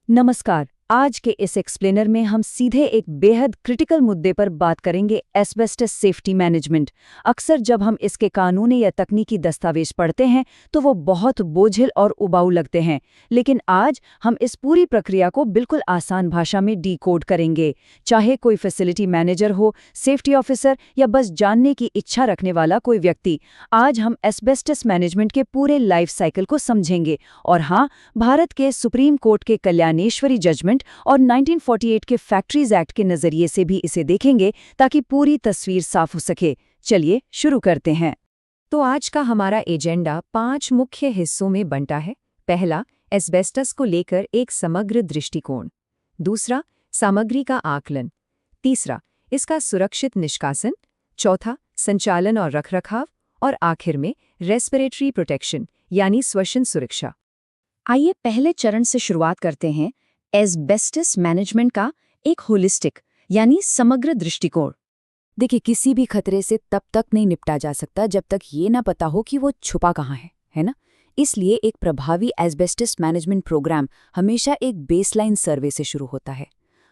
नमस्कार। आज के इस एक्सप्लेनर में हम सीधे एक बेहद क्रिटिकल मुद्दे पर बात करेंगे, एस्बेस्टस सेफ्टी मैनेजमेंट। अक्सर जब हम इसके कानूनी या तकनीकी दस्तावेज पढ़ते हैं तो वो बहुत बोझिल और उबाऊ लगते हैं, लेकिन आज हम इस पूरी प्रक्रिया को बिल्कुल आसान भाषा में डिकोड करेंगे। चाहे कोई फैसिलिटी मैनेजर हो, सेफ्टी ऑफिसर या बस जानने की इच्छा रखने वाला कोई व्यक्ति, आज हम एस्बेस्टस मैनेजमेंट के पूरे लाइफ साइकिल को समझेंगे। और हाँ, भारत के सुप्रीम कोर्ट के कल्याणेश्वरी जजमेंट और 1948 के फैक्ट्रीज एक्ट के नजरिए से भी इसे देखेंगे ताकि पूरी तस्वीर साफ हो सके। चलिए शुरू करते हैं। तो आज का हमारा एजेंडा 5 मुख्य हिस्सों में बंटा है। पहला, एस्बेस्टस को लेकर एक समग्र दृष्टिकोण। दूसरा, सामग्री का आकलन। तीसरा, इसका सुरक्षित निष्कासन। चौथा, संचालन और रखरखाव। और आखिर में रेस्पिरेटरी प्रोटेक्शन यानी श्वसन सुरक्षा। आइए पहले चरण से शुरुआत करते हैं, एस्बेस्टस मैनेजमेंट का एक होलिस्टिक यानी समग्र दृष्टिकोण। देखिए, किसी भी खतरे से तब तक नहीं निपटा जा सकता जब तक ये ना पता हो कि वो छुपा कहाँ है ना? इसलिए एक प्रभावी एस्बेस्टस मैनेजमेंट प्रोग्राम हमेशा एक बेसलाइन सर्वे से शुरू होता है।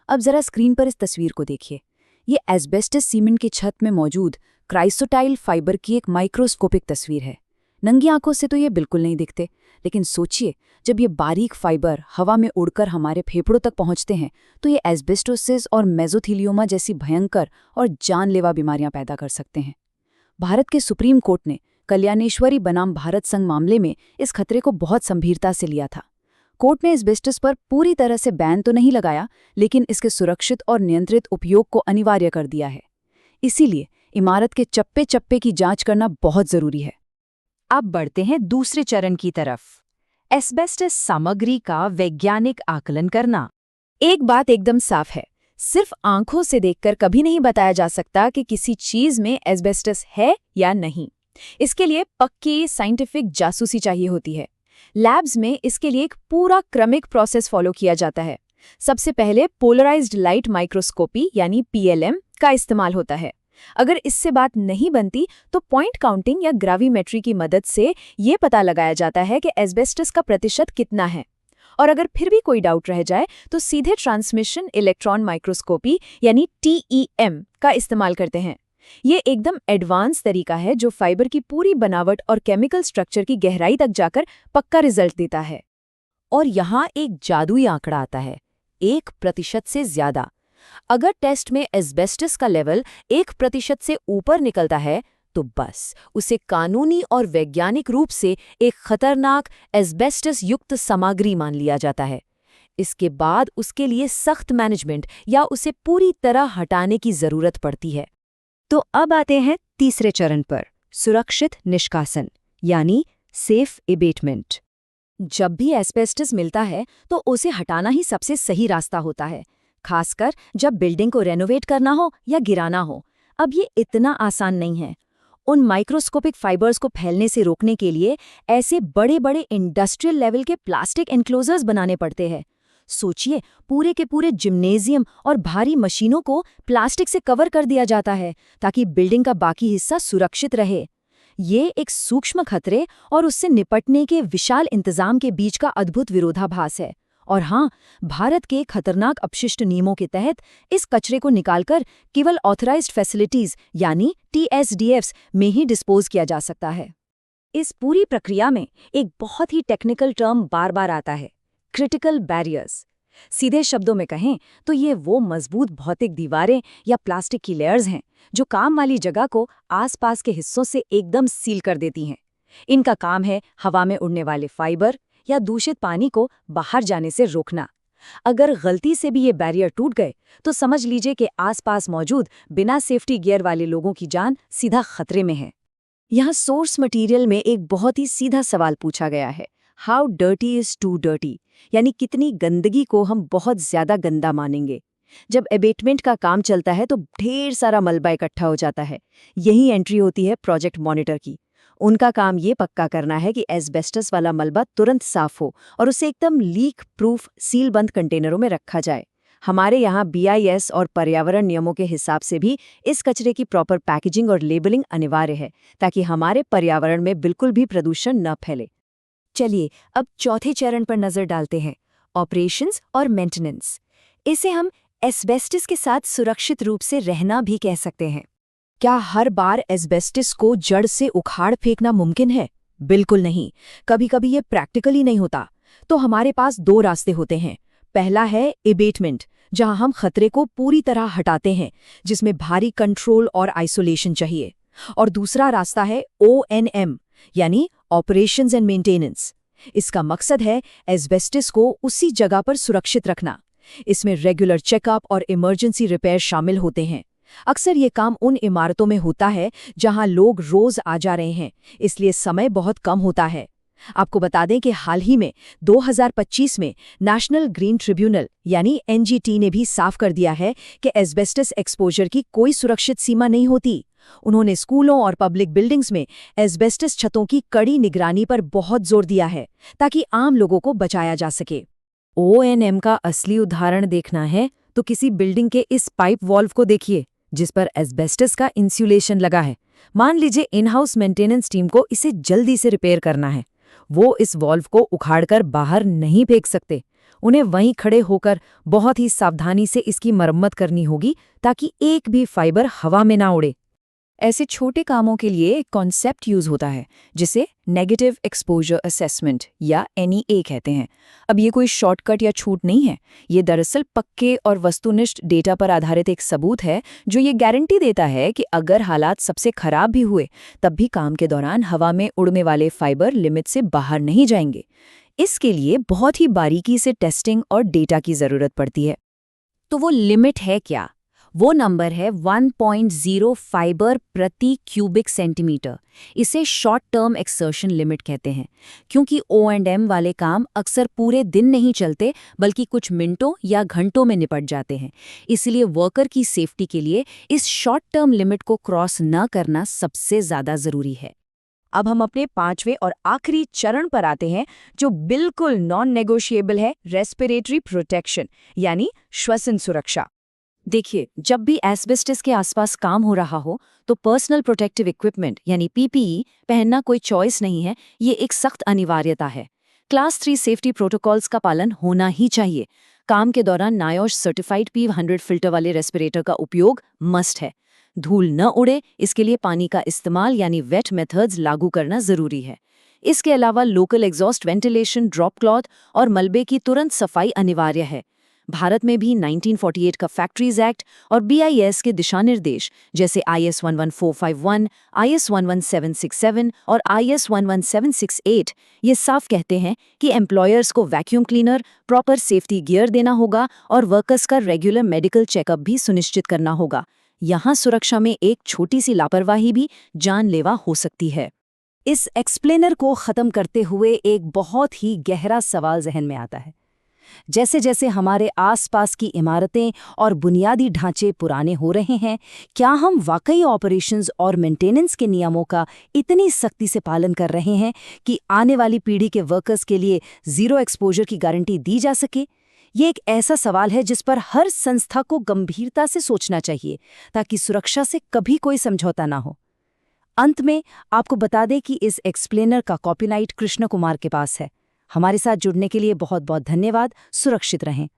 अब जरा स्क्रीन पर इस तस्वीर को देखिए। ये एस्बेस्टस सीमेंट की छत में मौजूद क्राइसोटाइल फाइबर की एक माइक्रोस्कोपिक तस्वीर है। नंगी आंखों से तो ये बिल्कुल नहीं दिखते, लेकिन सोचिए, जब ये बारीक फाइबर हवा में उड़कर हमारे फेफड़ों तक पहुंचते हैं तो ये एस्बेस्टोसिस और मेसोथीलियोमा जैसी भयंकर और जानलेवा बीमारियां पैदा कर सकते हैं। भारत के सुप्रीम कोर्ट ने कल्याणेश्वरी बनाम भारत संघ मामले में इस खतरे को बहुत गंभीरता से लिया था। कोर्ट ने एस्बेस्टस पर पूरी तरह से बैन तो नहीं लगाया, लेकिन इसके सुरक्षित और नियंत्रित उपयोग को अनिवार्य कर दिया है। इसीलिए इमारत के चप्पे चप्पे की जांच करना बहुत जरूरी है। अब बढ़ते हैं दूसरे चरण की तरफ, एस्बेस्टस सामग्री का वैज्ञानिक आकलन करना। एक बात एकदम साफ है, सिर्फ आंखों से देखकर कभी नहीं बताया जा सकता कि किसी चीज में एस्बेस्टस है या नहीं। इसके लिए पक्की साइंटिफिक जासूसी चाहिए होती है। लैब्स में इसके लिए एक पूरा क्रमिक प्रोसेस फॉलो किया जाता है। सबसे पहले पोलराइज्ड लाइट माइक्रोस्कोपी यानी PLM का इस्तेमाल होता है। अगर इससे बात नहीं बनती तो पॉइंट काउंटिंग या ग्राविमेट्री की मदद से ये पता लगाया जाता है कि एस्बेस्टस का प्रतिशत कितना है। और अगर फिर भी कोई डाउट रह जाए तो सीधे ट्रांसमिशन इलेक्ट्रॉन माइक्रोस्कोपी यानी TEM का इस्तेमाल करते हैं। ये एकदम एडवांस तरीका है जो फाइबर की पूरी बनावट और केमिकल स्ट्रक्चर की गहराई तक जाकर पक्का रिजल्ट देता है। और यहाँ एक जादुई आंकड़ा आता है, 1% से ज्यादा। अगर टेस्ट में एस्बेस्टस का लेवल 1% से ऊपर निकलता है तो बस उसे कानूनी और वैज्ञानिक रूप से एक खतरनाक एस्बेस्टस युक्त सामग्री मान लिया जाता है। इसके बाद उसके लिए सख्त मैनेजमेंट या उसे पूरी तरह हटाने की जरूरत पड़ती है। तो अब आते हैं तीसरे चरण पर, सुरक्षित निष्कासन यानी सेफ एबेटमेंट। जब भी एस्बेस्टस मिलता है तो उसे हटाना ही सबसे सही रास्ता होता है, खासकर जब बिल्डिंग को रेनोवेट करना हो या गिराना हो। अब ये इतना आसान नहीं है। उन माइक्रोस्कोपिक फाइबर्स को फैलने से रोकने के लिए ऐसे बड़े बड़े इंडस्ट्रियल लेवल के प्लास्टिक एनक्लोजर्स बनाने पड़ते हैं। सोचिए, पूरे के पूरे जिम्नेजियम और भारी मशीनों को प्लास्टिक से कवर कर दिया जाता है ताकि बिल्डिंग का बाकी हिस्सा सुरक्षित रहे। ये एक सूक्ष्म खतरे और उससे निपटने के विशाल इंतजाम के बीच का अद्भुत विरोधाभास है। और हाँ, भारत के खतरनाक अपशिष्ट नियमों के तहत इस कचरे को निकालकर केवल ऑथराइज्ड फैसिलिटीज यानी TSDFs में ही डिस्पोज किया जा सकता है। इस पूरी प्रक्रिया में एक बहुत ही टेक्निकल टर्म बार बार आता है, क्रिटिकल बैरियर्स। सीधे शब्दों में कहें तो ये वो मजबूत भौतिक दीवारें या प्लास्टिक की लेयर्स हैं जो काम वाली जगह को आसपास के हिस्सों से एकदम सील कर देती हैं। इनका काम है हवा में उड़ने वाले फाइबर या दूषित पानी को बाहर जाने से रोकना। अगर गलती से भी ये बैरियर टूट गए तो समझ लीजिए कि आसपास मौजूद बिना सेफ्टी गियर वाले लोगों की जान सीधा खतरे में है। यहाँ सोर्स मटेरियल में एक बहुत ही सीधा सवाल पूछा गया है, how dirty is too dirty, यानी कितनी गंदगी को हम बहुत ज्यादा गंदा मानेंगे। जब एबेटमेंट का काम चलता है तो ढेर सारा मलबा इकट्ठा हो जाता है। यही एंट्री होती है प्रोजेक्ट मॉनिटर की। उनका काम ये पक्का करना है कि एस्बेस्टस वाला मलबा तुरंत साफ हो और उसे एकदम लीक प्रूफ सील बंद कंटेनरों में रखा जाए। हमारे यहाँ BIS और पर्यावरण नियमों के हिसाब से भी इस कचरे की प्रॉपर पैकेजिंग और लेबलिंग अनिवार्य है ताकि हमारे पर्यावरण में बिल्कुल भी प्रदूषण न फैले। चलिए अब चौथे चरण पर नजर डालते हैं, ऑपरेशंस और मेंटेनेंस। इसे हम एस्बेस्टस के साथ सुरक्षित रूप से रहना भी कह सकते हैं। क्या हर बार एस्बेस्टस को जड़ से उखाड़ फेंकना मुमकिन है? बिल्कुल नहीं। कभी-कभी ये प्रैक्टिकली नहीं होता। तो हमारे पास दो रास्ते होते हैं। पहला है एबेटमेंट, जहां हम खतरे को पूरी तरह हटाते हैं, जिसमें भारी कंट्रोल और आइसोलेशन चाहिए। और दूसरा रास्ता है ONM, यानी ऑपरेशंस एंड मेंटेनेंस। इसका मकसद है एस्बेस्टस को उसी जगह पर सुरक्षित रखना। इसमें रेगुलर चेकअप और इमरजेंसी रिपेयर शामिल होते हैं। अक्सर ये काम उन इमारतों में होता है जहां लोग रोज आ जा रहे हैं, इसलिए समय बहुत कम होता है। आपको बता दें कि हाल ही में 2025 में नेशनल ग्रीन ट्रिब्यूनल यानी NGT ने भी साफ कर दिया है कि एस्बेस्टस एक्सपोजर की कोई सुरक्षित सीमा नहीं होती। उन्होंने स्कूलों और पब्लिक बिल्डिंग्स में एस्बेस्टस छतों की कड़ी निगरानी पर बहुत जोर दिया है, ताकि आम लोगों को बचाया जा सके। ONM का असली उदाहरण देखना है तो किसी बिल्डिंग के इस पाइप वॉल्व को देखिए, जिस पर एस्बेस्टस का इंसुलेशन लगा है। मान लीजिए इन हाउस मेंटेनेंस टीम को इसे जल्दी से रिपेयर करना है। वो इस वॉल्व को उखाड़कर बाहर नहीं फेंक सकते। उन्हें वहीं खड़े होकर बहुत ही सावधानी से इसकी मरम्मत करनी होगी, ताकि एक भी फाइबर हवा में ना उड़े। ऐसे छोटे कामों के लिए एक कॉन्सेप्ट यूज होता है, जिसे नेगेटिव एक्सपोजर असेसमेंट या NEA कहते हैं। अब ये कोई शॉर्टकट या छूट नहीं है। ये दरअसल पक्के और वस्तुनिष्ठ डेटा पर आधारित एक सबूत है, जो ये गारंटी देता है कि अगर हालात सबसे खराब भी हुए, तब भी काम के दौरान हवा में उड़ने वाले फाइबर लिमिट से बाहर नहीं जाएंगे। इसके लिए बहुत ही बारीकी से टेस्टिंग और डेटा की जरूरत पड़ती है। तो वो लिमिट है क्या? वो नंबर है 1.0 फाइबर प्रति क्यूबिक सेंटीमीटर। इसे शॉर्ट टर्म एक्सर्शन लिमिट कहते हैं, क्योंकि O&M वाले काम अक्सर पूरे दिन नहीं चलते, बल्कि कुछ मिनटों या घंटों में निपट जाते हैं। इसलिए वर्कर की सेफ्टी के लिए इस शॉर्ट टर्म लिमिट को क्रॉस न करना सबसे ज़्यादा ज़रूरी है। अब हम अपने पांचवें और आखिरी चरण पर आते हैं, जो बिल्कुल नॉन नेगोशिएबल है, रेस्पिरेटरी प्रोटेक्शन यानी श्वसन सुरक्षा। देखिए, जब भी एस्बेस्टस के आसपास काम हो रहा हो, तो पर्सनल प्रोटेक्टिव इक्विपमेंट यानी PPE पहनना कोई चॉइस नहीं है, ये एक सख्त अनिवार्यता है। क्लास 3 सेफ्टी प्रोटोकॉल्स का पालन होना ही चाहिए। काम के दौरान NIOSH सर्टिफाइड P100 फिल्टर वाले रेस्पिरेटर का उपयोग मस्ट है। धूल न उड़े, इसके लिए पानी का इस्तेमाल यानी वेट मेथड्स लागू करना जरूरी है। इसके अलावा local exhaust ventilation, drop cloth और मलबे की तुरंत सफाई अनिवार्य है। भारत में भी 1948 का फैक्ट्रीज एक्ट और BIS के दिशा निर्देश जैसे IS 11451, IS 11767 और IS 11768 ये साफ कहते हैं कि एम्प्लॉयर्स को vacuum cleaner, proper safety gear देना होगा और वर्कर्स का रेगुलर मेडिकल चेकअप भी सुनिश्चित करना होगा। यहाँ सुरक्षा में एक छोटी सी लापरवाही भी जानलेवा हो सकती है। इस एक्सप्लेनर को ख़त्म करते हुए एक बहुत ही गहरा सवाल जहन में आता है। जैसे जैसे हमारे आसपास की इमारतें और बुनियादी ढांचे पुराने हो रहे हैं, क्या हम वाकई ऑपरेशंस और मेंटेनेंस के नियमों का इतनी सख्ती से पालन कर रहे हैं कि आने वाली पीढ़ी के वर्कर्स के लिए ज़ीरो एक्सपोजर की गारंटी दी जा सके? ये एक ऐसा सवाल है जिस पर हर संस्था को गंभीरता से सोचना चाहिए, ताकि सुरक्षा से कभी कोई समझौता ना हो। अंत में आपको बता दें कि इस एक्सप्लेनर का कॉपीराइट कृष्ण कुमार के पास है। हमारे साथ जुड़ने के लिए बहुत बहुत धन्यवाद। सुरक्षित रहें।